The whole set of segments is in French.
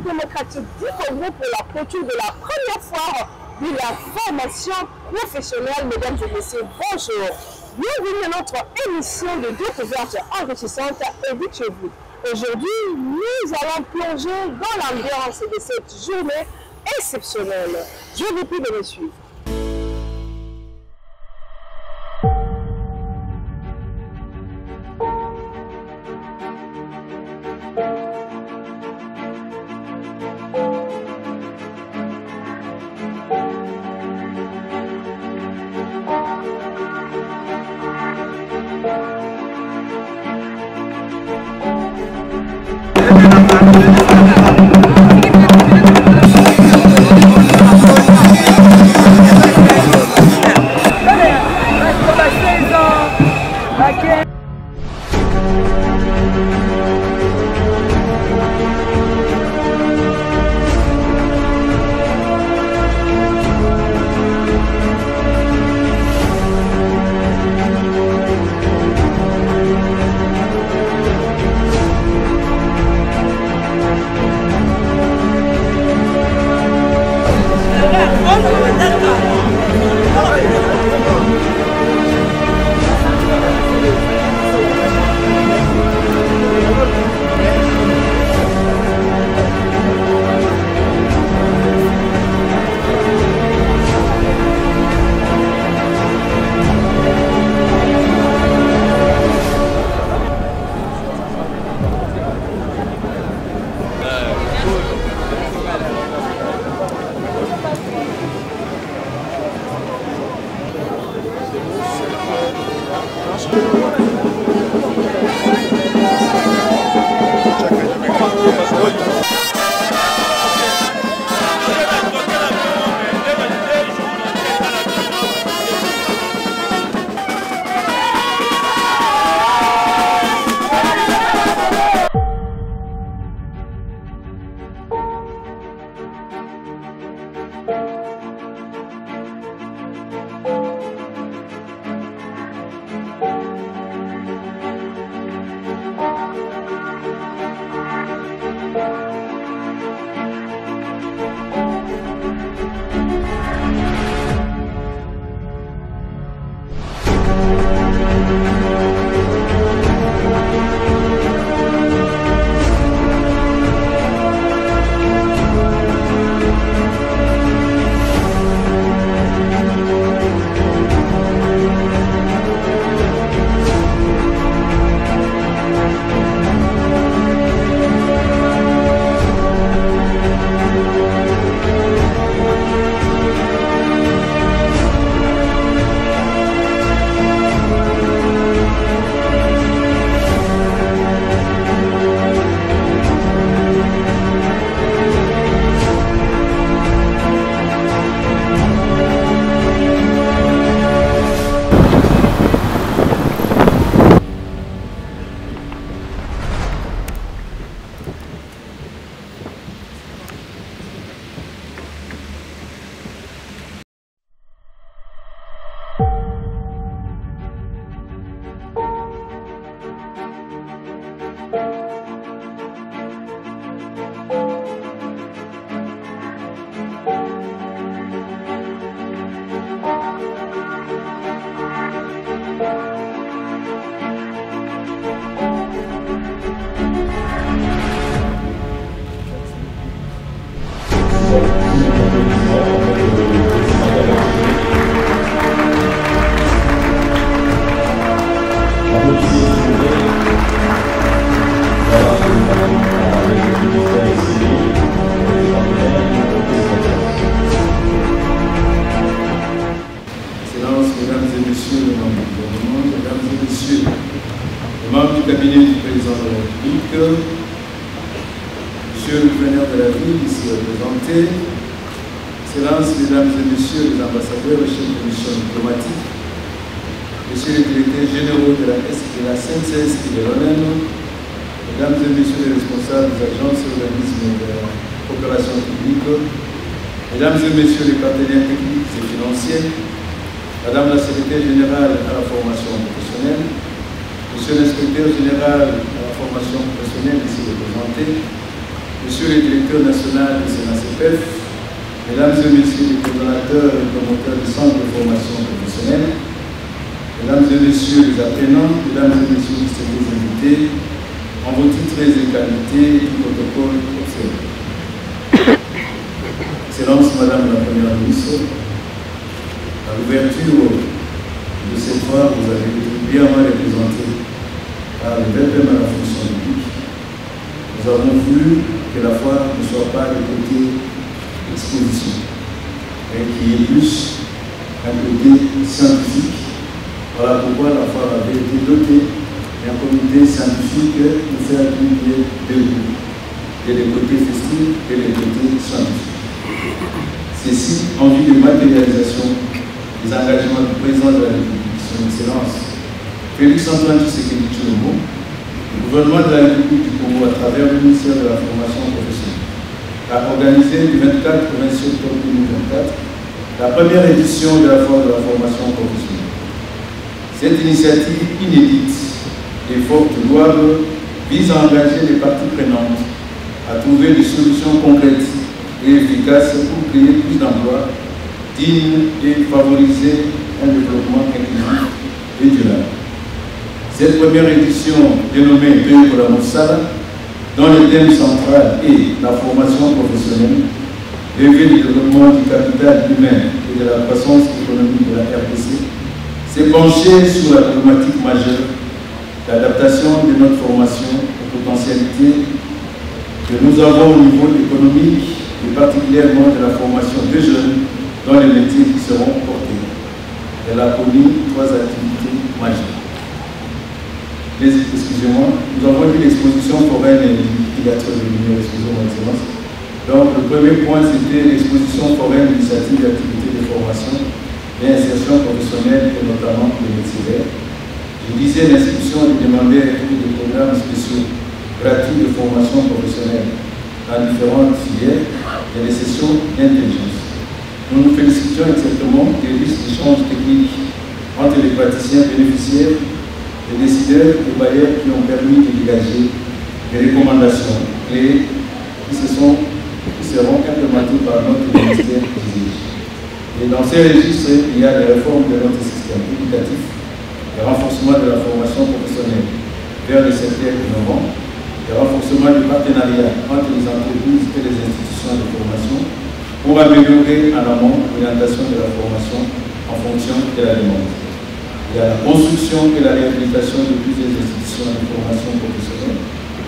démocratique du Congo pour la clôture de la première foire de la formation professionnelle. Mesdames et messieurs, bonjour. Bienvenue à notre émission de découverte enrichissante et vite chez vous. Aujourd'hui, nous allons plonger dans l'ambiance de cette journée exceptionnelle. Je vous prie de me suivre. Monsieur le gouverneur de la ville, ici représenté, Excellences, Mesdames et Messieurs les ambassadeurs et chefs de mission diplomatique, Messieurs les directeurs généraux de la SNCS et de l'ONU, Mesdames et Messieurs les responsables des agences et organismes de la coopération publique, Mesdames et Messieurs les partenaires techniques et financiers, Madame la secrétaire générale à la formation professionnelle, Monsieur l'inspecteur général à la formation professionnelle ici représenté, Monsieur le directeur national du CNACPF, Mesdames et Messieurs les coordonnateurs et promoteurs du centre de formation professionnelle, Mesdames et Messieurs les apprenants, Mesdames et Messieurs les distingués invités, en vos titres et qualités, tout protocole observé. Excellence Madame la Première ministre, à l'ouverture de cette fois, vous avez été brillamment représenté par le VPM à la fonction publique. Nous avons voulu que la foire ne soit pas le côté exposition, mais qu'il y ait plus un côté scientifique. Voilà pourquoi la foire avait été dotée d'un comité scientifique pour faire publier deux groupes, et les côtés festifs et les côtés scientifiques. Ceci en vue de matérialisation des engagements du président de la République, son Excellence Félix-Antoine Tshisekedi Tshilombo, le gouvernement de la République du Congo à travers le ministère de la Formation professionnelle a organisé du 24 au 26 octobre 2024 la première édition de la foire de la formation professionnelle. Cette initiative inédite et fort louable vise à engager les parties prenantes à trouver des solutions concrètes et efficaces pour créer plus d'emplois dignes et favoriser un développement inclusif et durable. Cette première édition, dénommée Deux pour la Moussala, dont le thème central est la formation professionnelle, lever le développement du capital humain et de la croissance économique de la RDC, s'est penché sur la problématique majeure, l'adaptation de notre formation aux potentialités que nous avons au niveau économique et particulièrement de la formation des jeunes dans les métiers qui seront portés. Elle a connu trois activités majeures. Excusez-moi, nous avons vu l'exposition foraine et l'utilisateur de l'Union, excusez-moi, Excellence. Donc, le premier point, c'était l'exposition foraine, l'initiative d'activité de formation et insertion professionnelle, et notamment les métiers verts. Je disais l'inscription du demandeur et des programmes spéciaux gratuits de formation professionnelle dans différentes filières et les sessions d'intelligence. Nous nous félicitions exactement des listes d'échanges techniques entre les praticiens bénéficiaires, les décideurs et bailleurs qui ont permis de dégager des recommandations clés qui seront implémentées par notre ministère exige. Et dans ces registres, il y a des réformes de notre système éducatif, le renforcement de la formation professionnelle vers les secteurs innovants, le renforcement du partenariat entre les entreprises et les institutions de formation pour améliorer en amont l'orientation de la formation en fonction de la demande. Il y a la construction et la réhabilitation de plusieurs institutions de formation professionnelle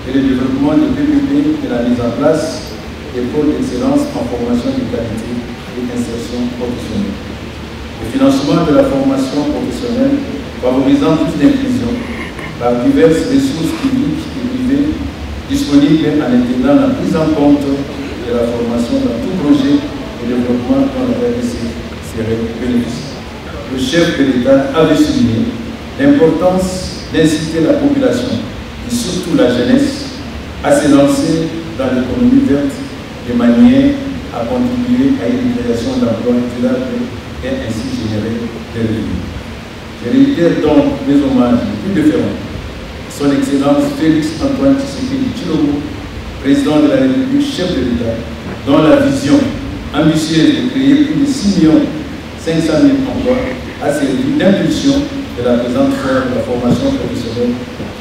et le développement de PPP et la mise en place des pôles d'excellence en formation de qualité et d'insertion professionnelle. Le financement de la formation professionnelle favorisant plus d'inclusion par diverses ressources publiques et privées disponibles en intégrant la prise en compte de la formation dans tout projet de développement dont la RDC serait bénéficiaire. Le chef de l'État avait souligné l'importance d'inciter la population, et surtout la jeunesse, à se lancer dans l'économie verte de manière à contribuer à une création d'emplois durables et ainsi générer des revenus. Je réitère donc mes hommages les plus différents à son Excellence Félix-Antoine Tshisekedi Tshilombo, président de la République, chef de l'État, dont la vision ambitieuse de créer plus de 6 500 000 emplois a servi d'impulsion de la présente foire de la formation professionnelle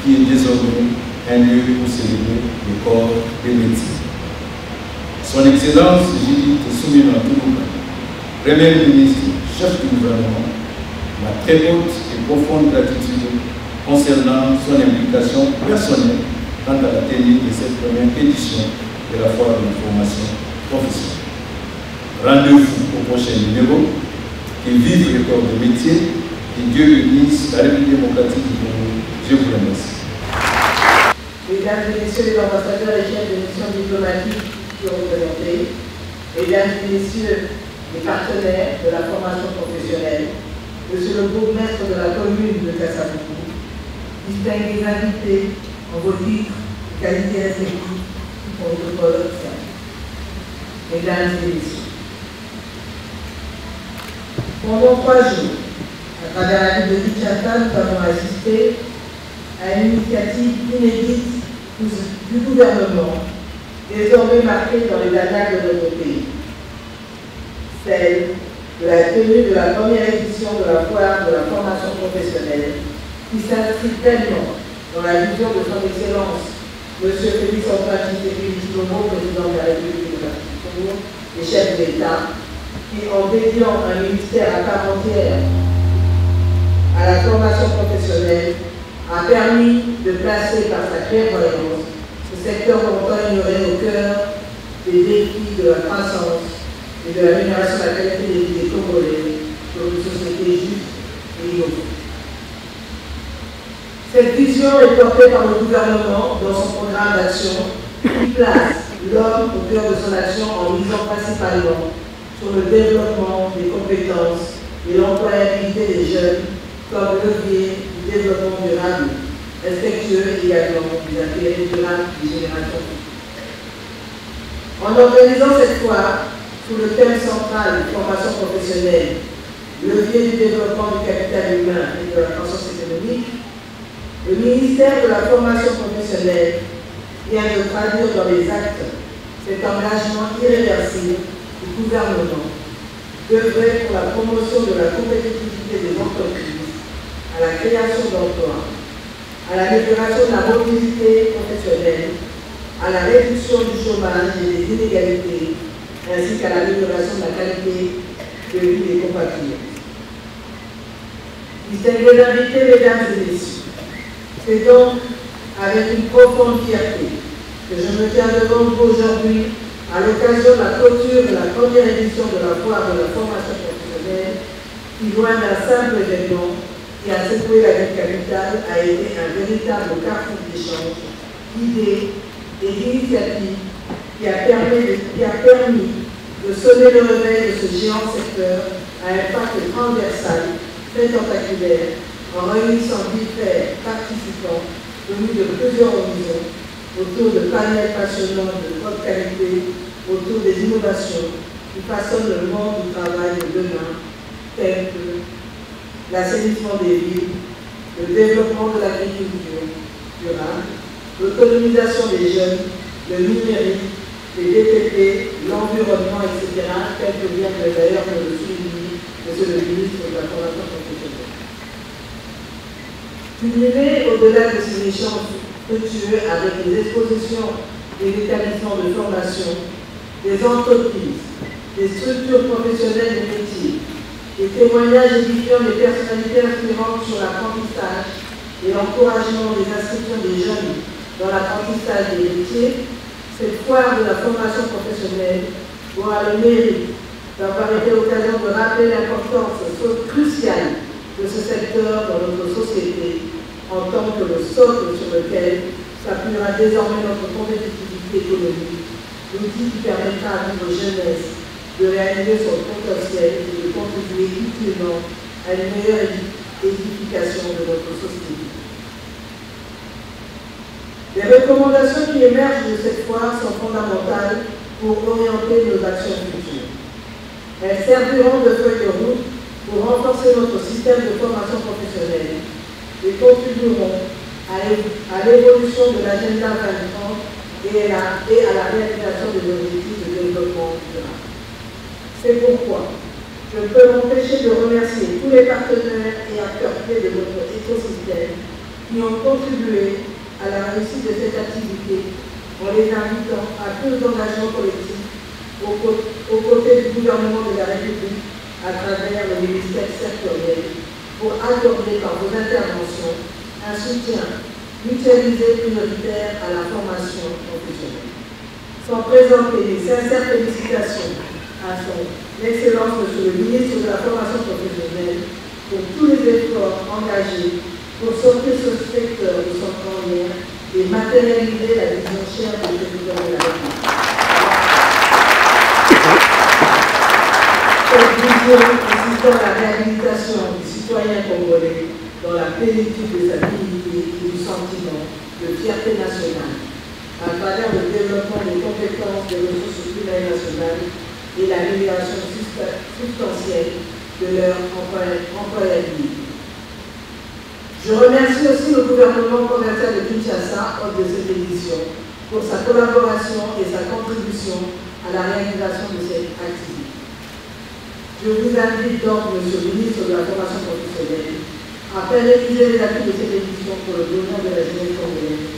qui est désormais un lieu pour célébrer le corps des métiers. Son Excellence Judith Suminwa Tshilombo, Premier ministre, chef du gouvernement, ma très haute et profonde gratitude concernant son implication personnelle quant à la tenue de cette première édition de la foire de la formation professionnelle. Rendez-vous au prochain numéro. Qu'ils vivent le corps de métier et Dieu bénisse la République démocratique du Congo. Je vous remercie. Mesdames et Messieurs les ambassadeurs et chefs de mission diplomatique qui ont représenté, Mesdames et Messieurs les partenaires de la formation professionnelle, Monsieur le bourgmestre de la commune de Kassavubu, distingués invités en vos titres, qualités respectives, protocole observé. Mesdames et Messieurs, pendant 3 jours, à travers la ville de Kinshasa, nous avons assisté à une initiative inédite du gouvernement désormais marquée dans les annales de notre pays. Celle de la tenue de la première édition de la foire de la formation professionnelle, qui s'inscrit pleinement dans la vision de son Excellence, M. Félix Antoine Tshisekedi Tshilombo, président de la République démocratique du Congo et chef de l'État, qui, en dédiant un ministère à part entière à la formation professionnelle, a permis de placer par sa clairvoyance ce secteur longtemps ignoré au cœur des défis de la croissance et de l'amélioration de la qualité de vie des Congolais pour une société juste et innovante. Cette vision est portée par le gouvernement dans son programme d'action qui place l'homme au cœur de son action en misant principalement sur le développement des compétences et l'employabilité des jeunes comme levier du développement durable, respectueux également des intérêts durables des générations futures. En organisant cette foire sous le thème central de formation professionnelle, levier du développement du capital humain et de la croissance économique, le ministère de la formation professionnelle vient de traduire dans les actes cet engagement irréversible du gouvernement d'œuvrer pour la promotion de la compétitivité des entreprises, à la création d'emplois, à l'amélioration de la mobilité professionnelle, à la réduction du chômage et des inégalités, ainsi qu'à l'amélioration de la qualité de vie des compatriotes. Distingués invités, mesdames et messieurs, c'est donc avec une profonde fierté que je me tiens devant vous aujourd'hui à l'occasion de la clôture de la première édition de la foire de la formation professionnelle qui, loin d'un simple événement qui a secoué la vie capitale, a été un véritable carrefour d'échange, d'idées et d'initiatives qui a permis de sonner le réveil de ce géant secteur à impact transversal, très tentaculaire, en réunissant divers participants venus de plusieurs horizons autour de panels passionnants de haute qualité, autour des innovations qui façonnent le monde du travail de demain, tels que l'assainissement des villes, le développement de l'agriculture durable, l'autonomisation des jeunes, le numérique, les DPP, l'environnement, etc., tel que vient d'ailleurs de le souligner M. le ministre de la Formation professionnelle. Culminé au-delà de ces échanges fructueux avec les expositions des établissements de formation, des entreprises, des structures professionnelles de métiers, des témoignages édifiants des personnalités inspirantes sur l'apprentissage et l'encouragement des inscriptions des jeunes dans l'apprentissage des métiers, cette foire de la formation professionnelle aura le mérite d'avoir été l'occasion de rappeler l'importance cruciale de ce secteur dans notre société en tant que le socle sur lequel s'appuiera désormais notre compétitivité économique, l'outil qui permettra à notre jeunesse de réaliser son potentiel et de contribuer utilement à une meilleure édification de notre société. Les recommandations qui émergent de cette foire sont fondamentales pour orienter nos actions futures. Elles serviront de feuille de route pour renforcer notre système de formation professionnelle et contribueront à l'évolution de l'agenda 2030 et à la réalisation des objectifs de développement durable. C'est pourquoi je ne peux m'empêcher de remercier tous les partenaires et acteurs clés de notre écosystème qui ont contribué à la réussite de cette activité en les invitant à plus d'engagement collectif aux côtés du gouvernement de la République à travers le ministère sectoriel pour accorder par vos interventions un soutien mutualisé prioritaire à la formation professionnelle. Sans présenter les sincères félicitations à son Excellence Monsieur le ministre de la Formation professionnelle pour tous les efforts engagés pour sortir ce secteur de son ornière et matérialiser la vision chère du président de la République. Cette vision consistant à la réhabilitation du citoyen congolais dans la plénitude de sa dignité et du sentiment de fierté nationale, à travers le développement des compétences des ressources humaines nationales et l'amélioration substantielle de leur employabilité. Je remercie aussi le gouvernement provincial de Kinshasa, hôte de cette édition, pour sa collaboration et sa à la réalisation de cette activité. Je vous invite donc, Monsieur le ministre de la Formation professionnelle, à pérenniser les acquis de cette édition pour le devenir de la jeunesse congolaise,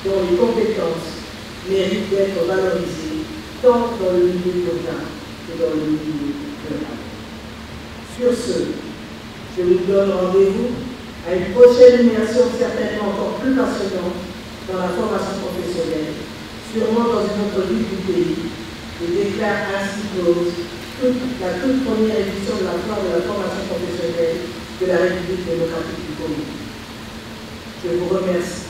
dont les compétences méritent d'être valorisées tant dans le milieu urbain que dans le milieu rural. Sur ce, je vous donne rendez-vous à une prochaine immersion certainement encore plus passionnante dans la formation professionnelle, sûrement dans une autre ville du pays, et déclare ainsi close la toute première édition de la foire de la formation professionnelle de la République démocratique du Congo. Je vous remercie.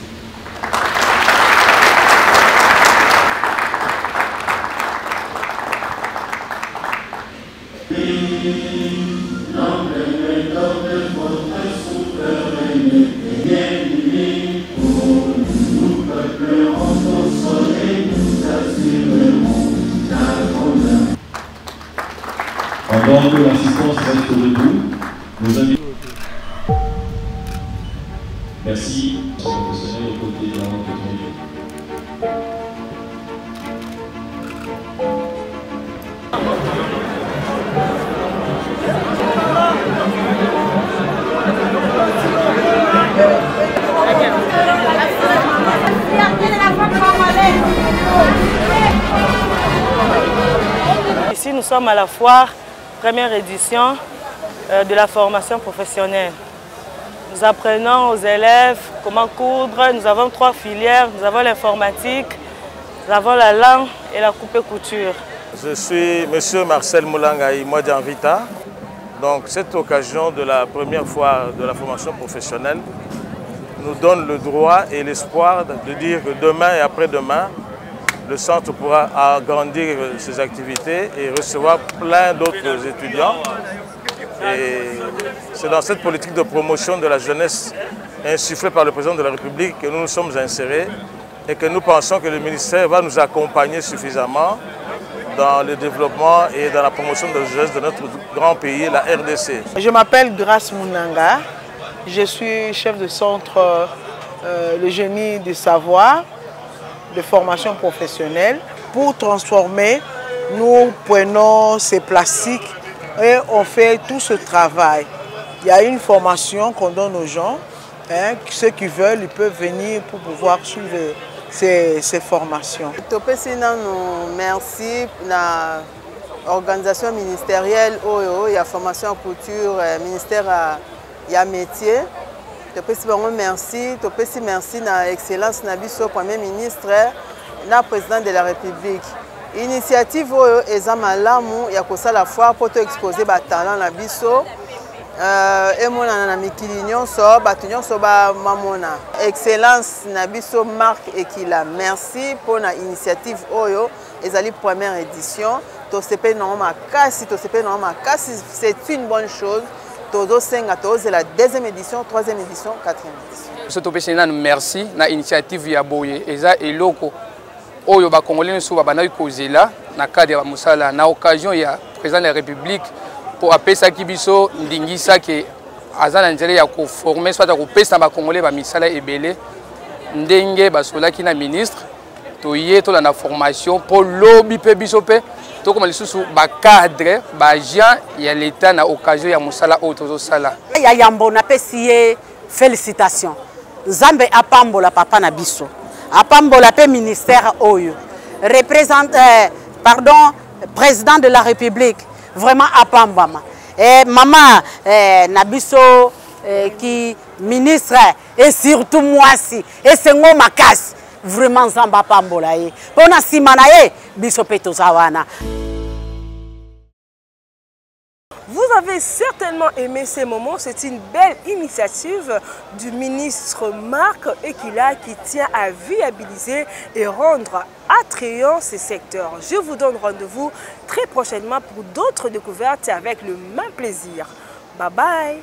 Pendant que l'assistance reste debout, nos amis. Merci, professionnels aux côtés de la technologie. Ici, nous sommes à la foire, première édition de la formation professionnelle. Nous apprenons aux élèves comment coudre. Nous avons 3 filières. Nous avons l'informatique, nous avons la langue et la coupe et couture. Je suis M. Marcel Moulangaï Modianvita. Donc cette occasion de la première foire de la formation professionnelle nous donne le droit et l'espoir de dire que demain et après-demain, le centre pourra agrandir ses activités et recevoir plein d'autres étudiants. Et c'est dans cette politique de promotion de la jeunesse insufflée par le président de la République que nous nous sommes insérés et que nous pensons que le ministère va nous accompagner suffisamment dans le développement et dans la promotion de la jeunesse de notre grand pays, la RDC. Je m'appelle Grace Mounanga, je suis chef de centre Le Génie du Savoir, de formation professionnelle. Pour transformer, nous prenons ces plastiques et on fait tout ce travail. Il y a une formation qu'on donne aux gens. Ceux qui veulent, ils peuvent venir pour pouvoir suivre ces formations. Merci à l'organisation ministérielle, il y a formation en couture, ministère il y a métier. Merci à l'excellence de Premier ministre et le président de la République. L'initiative est malamu ya kosala foire pour exposer les talents na biso et mona mikili nyonso batu nyonso ba mamona excellence na biso marque Ekila. Merci pour la initiative oyo ezali première édition to sepe na makasi c'est une bonne chose. C'est la deuxième édition, troisième édition, quatrième édition. Merci na l'initiative ya boye eza eloko oyo ba congolais so ba na kozela na cadre ya musala na occasion ya président de la République pour apesa kibiso ndingisa ke azana nzela ya ko former soit ko pesa ba congolais ba misala ebele ndenge ba solaki na ministre to yeto la na formation pour lobby pe biso pe to comme lisusu ba cadre ba agent ya l'état na occasion ya musala otozo sala ya yambo na pesiye félicitations Nzambe apambola papa na biso apambola pe ministère oyo président de la République vraiment apambama et maman na biso qui ministre et surtout moi si et sengo makasi vraiment Nzambe apambola ye pona simana ye biso pe tozawana. Vous avez certainement aimé ces moments, c'est une belle initiative du ministre Marc Ekila qui tient à viabiliser et rendre attrayant ces secteurs. Je vous donne rendez-vous très prochainement pour d'autres découvertes avec le même plaisir. Bye bye!